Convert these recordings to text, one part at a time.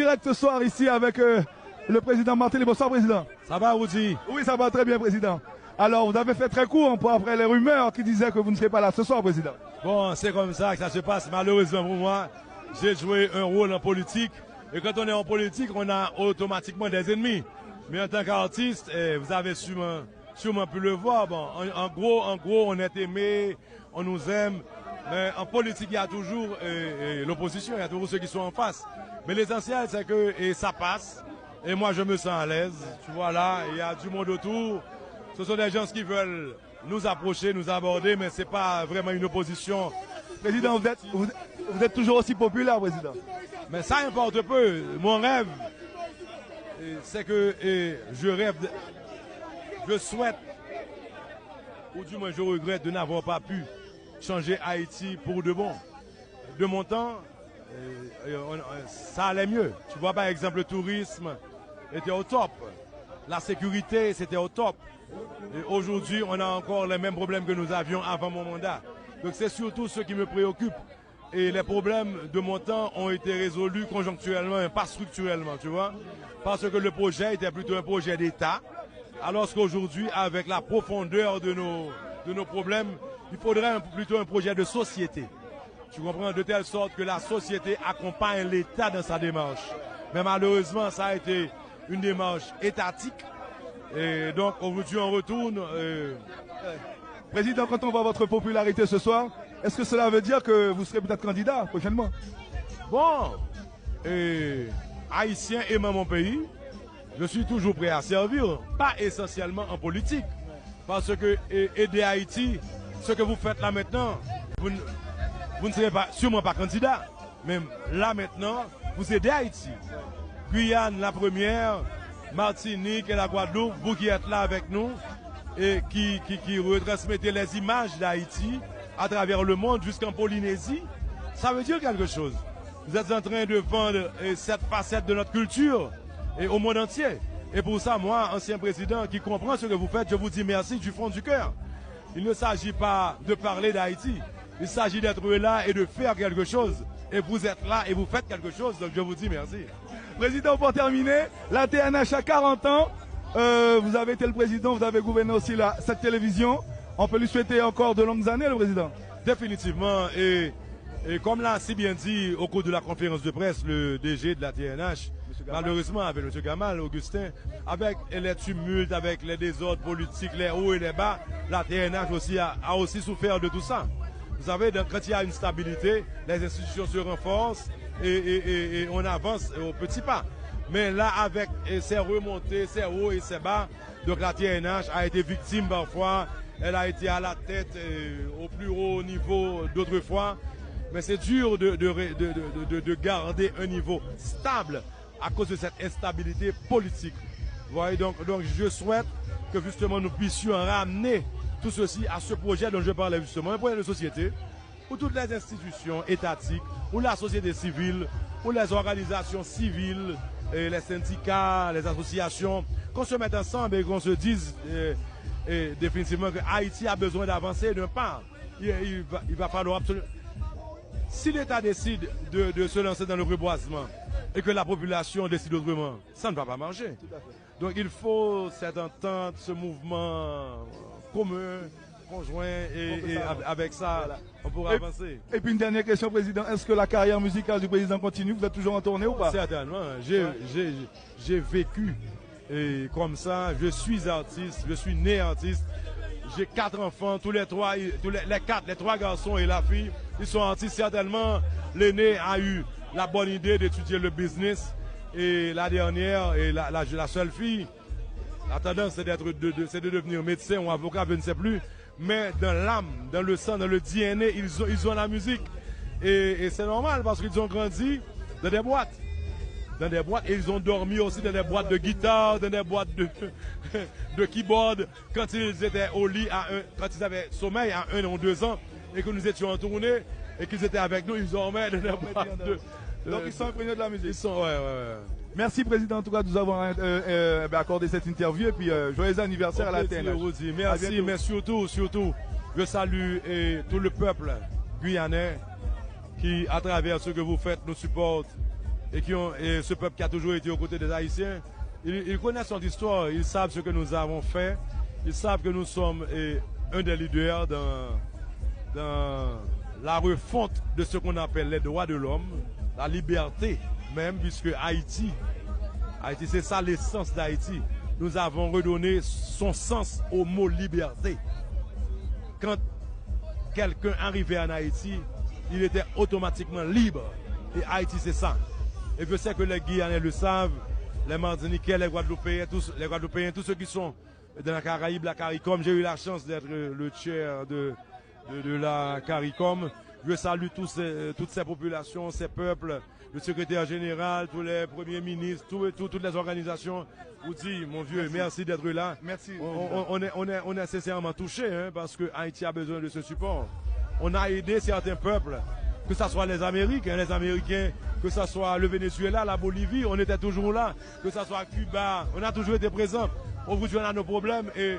direct ce soir ici avec le président Martelly. Bonsoir, président. Ça va, Rudy? Oui, ça va très bien, président. Alors, vous avez fait très court après les rumeurs qui disaient que vous ne serez pas là ce soir, président. Bon, c'est comme ça que ça se passe. Malheureusement pour moi, j'ai joué un rôle en politique. Et quand on est en politique, on a automatiquement des ennemis. Mais en tant qu'artiste, vous avez sûrement pu le voir. Bon, en gros, on est aimé, on nous aime. Mais en politique, il y a toujours l'opposition, il y a toujours ceux qui sont en face. Mais l'essentiel, c'est que ça passe. Et moi, je me sens à l'aise. Tu vois là, il y a du monde autour. Ce sont des gens qui veulent nous approcher, nous aborder, mais ce n'est pas vraiment une opposition. Président, vous êtes toujours aussi populaire, président. Mais ça importe peu. Mon rêve, c'est que je souhaite, ou du moins je regrette de n'avoir pas pu changer Haïti pour de bon. De mon temps, ça allait mieux. Tu vois, par exemple, le tourisme était au top. La sécurité, c'était au top. Et aujourd'hui, on a encore les mêmes problèmes que nous avions avant mon mandat. Donc c'est surtout ce qui me préoccupe. Et les problèmes de mon temps ont été résolus conjoncturellement et pas structurellement, tu vois. Parce que le projet était plutôt un projet d'État. Alors qu'aujourd'hui, avec la profondeur de nos problèmes, il faudrait plutôt un projet de société. Tu comprends? De telle sorte que la société accompagne l'État dans sa démarche. Mais malheureusement, ça a été une démarche étatique. Et donc aujourd'hui on retourne. Président, quand on voit votre popularité ce soir, est-ce que cela veut dire que vous serez peut-être candidat prochainement? Bon, haïtien aimant mon pays, je suis toujours prêt à servir, pas essentiellement en politique. Parce que aider Haïti, ce que vous faites là maintenant, vous ne serez sûrement pas candidat. Même là maintenant, vous aidez Haïti. Guyane la première, Martinique et la Guadeloupe, vous qui êtes là avec nous et qui retransmettez les images d'Haïti à travers le monde jusqu'en Polynésie, ça veut dire quelque chose. Vous êtes en train de vendre cette facette de notre culture et au monde entier. Et pour ça, moi, ancien président qui comprend ce que vous faites, je vous dis merci du fond du cœur. Il ne s'agit pas de parler d'Haïti, il s'agit d'être là et de faire quelque chose. Et vous êtes là et vous faites quelque chose, donc je vous dis merci. Président, pour terminer, la TNH a 40 ans. Vous avez été le président, vous avez gouverné aussi cette télévision. On peut lui souhaiter encore de longues années, le président. Définitivement. Et comme l'a si bien dit au cours de la conférence de presse, le DG de la TNH, malheureusement avec M. Gamal, Augustin, avec les tumultes, avec les désordres politiques, les hauts et les bas, la TNH aussi a aussi souffert de tout ça. Vous savez, quand il y a une stabilité, les institutions se renforcent et on avance au petit pas. Mais là, avec ses remontées, ses hauts et ses bas, donc la TNH a été victime parfois, elle a été à la tête au plus haut niveau d'autrefois. Mais c'est dur de garder un niveau stable à cause de cette instabilité politique. Vous voyez, donc je souhaite que justement nous puissions ramener tout ceci à ce projet dont je parlais justement, un projet de société où toutes les institutions étatiques, où la société civile, où les organisations civiles, les syndicats, les associations, qu'on se mette ensemble et qu'on se dise définitivement que Haïti a besoin d'avancer d'un pas. Il va falloir absolument... Si l'État décide de se lancer dans le reboisement et que la population décide autrement, ça ne va pas marcher. Donc il faut cette entente, ce mouvement commun, conjoint et avec ça, on pourra avancer. Et puis une dernière question, président. Est-ce que la carrière musicale du président continue? Vous êtes toujours en tournée ou pas? Certainement. J'ai vécu comme ça. Je suis artiste, je suis né artiste. J'ai 4 enfants, les trois garçons et la fille, ils sont artistes. Certainement, l'aîné a eu la bonne idée d'étudier le business. Et la dernière, et la seule fille, la tendance c'est de devenir médecin ou avocat, je ne sais plus. Mais dans l'âme, dans le sang, dans le DNA, ils ont la musique. Et c'est normal parce qu'ils ont grandi dans des boîtes. Et ils ont dormi aussi dans des boîtes de guitare, dans des boîtes de keyboard. Quand ils étaient au lit, quand ils avaient sommeil à 1 ou 2 ans, et que nous étions en tournée, et qu'ils étaient avec nous, ils dormaient dans des boîtes de... Donc ils sont imprégnés de la musique. Ils sont, ouais. Merci président en tout cas de nous avoir accordé cette interview et puis joyeux anniversaire à la TNH. Merci, mais surtout, je salue tout le peuple guyanais qui, à travers ce que vous faites, nous supporte et ce peuple qui a toujours été aux côtés des Haïtiens, ils connaissent notre histoire, ils savent ce que nous avons fait, ils savent que nous sommes un des leaders dans la refonte de ce qu'on appelle les droits de l'homme, la liberté même, puisque Haïti, c'est ça l'essence d'Haïti. Nous avons redonné son sens au mot liberté. Quand quelqu'un arrivait en Haïti, il était automatiquement libre. Et Haïti, c'est ça. Et je sais que les Guyanais le savent, les Martiniquais, les Guadeloupéens, tous ceux qui sont dans la Caraïbe, la CARICOM. J'ai eu la chance d'être le chair de la CARICOM. Je salue toutes ces populations, ces peuples, le secrétaire général, tous les premiers ministres, toutes les organisations. Vous dis, mon vieux, merci d'être là. Merci. On est sincèrement touché, hein, parce que Haïti a besoin de ce support. On a aidé certains peuples, que ce soit les Américains, que ce soit le Venezuela, la Bolivie, on était toujours là, que ce soit Cuba, on a toujours été présents. Aujourd'hui, on a nos problèmes et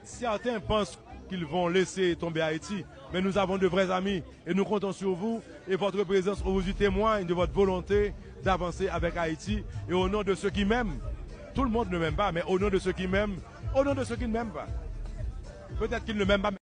certains pensent qu'ils vont laisser tomber Haïti, mais nous avons de vrais amis et nous comptons sur vous et votre présence aujourd'hui témoigne de votre volonté d'avancer avec Haïti et au nom de ceux qui m'aiment. Tout le monde ne m'aime pas, mais au nom de ceux qui m'aiment, au nom de ceux qui ne m'aiment pas. Peut-être qu'ils ne m'aiment pas.